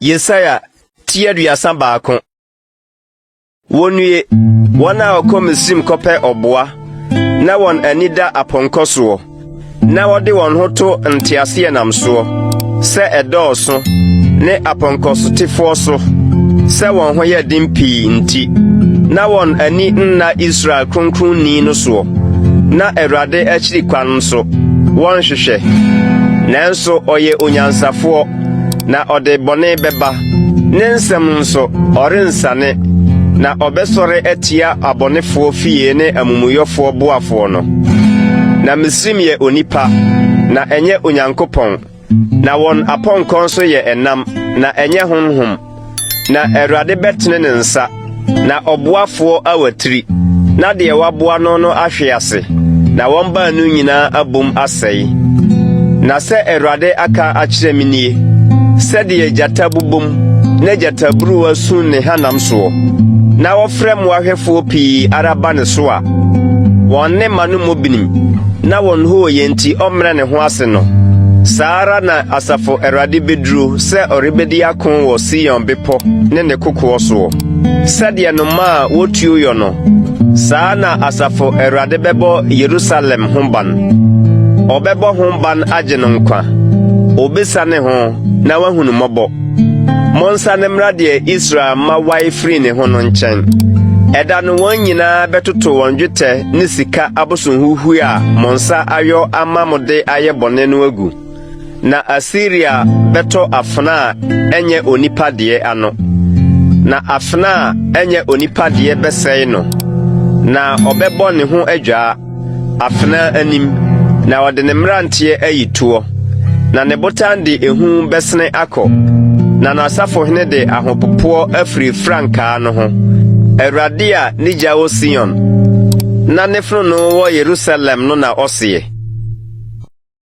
Yesaya tiaduasa baako. Wonue wana okomisim kope oboa na won anida aponkoso na wode won hoto ntiase namso se edoso ne aponkosotifo so se won ho ye dimpi nti na won ani nna Israel kronkronni no so na Awurade akiri kwan so won hwehwe nanso oye onyansafo na ode bone beba ne nsem nso orensane na obesore etia abonefo fie ne amumuyofo boafo no na Misrim ye onipa na enye onyankopon na won aponkon so ye enam na enye honhom na Awurade betene ne nsa na oboafo awatiri na de waboa no ahwe ase na won ba nu nyina abom asei na se Awurade aka akire minie se de jata bubum ne jata buru asun ne hanam so na wofrem wahwefo pii araba ne so a wonne manu mobinim na won ho yenti omre ne ho ase no Sara na asafo Awurade bedru se orebedi akon wo Sion bepo ne ne kokowo so sede no ma wotuo yo no saa na asafo Awurade bebo Yerusalem homban obebo homban agye no nkwa obesane ho na wahunu mobo monsa ne mrade Israel ma wai free ne ho no nchen eda no won nyina betoto won dwete ne sika abosonhuhu a monsa ayo amamode aye bone no agu na Assyria beto afna enye onipade ano na afna enye onipade besei no na obebo ne ho adwa afna anim na wode ne mrantie ayituo na ne botande ehu besene akọ na nasafo hene de ahopopo afri franka no ho Awurade a nija wo Sion na nefro no wo Yerusalem no na ose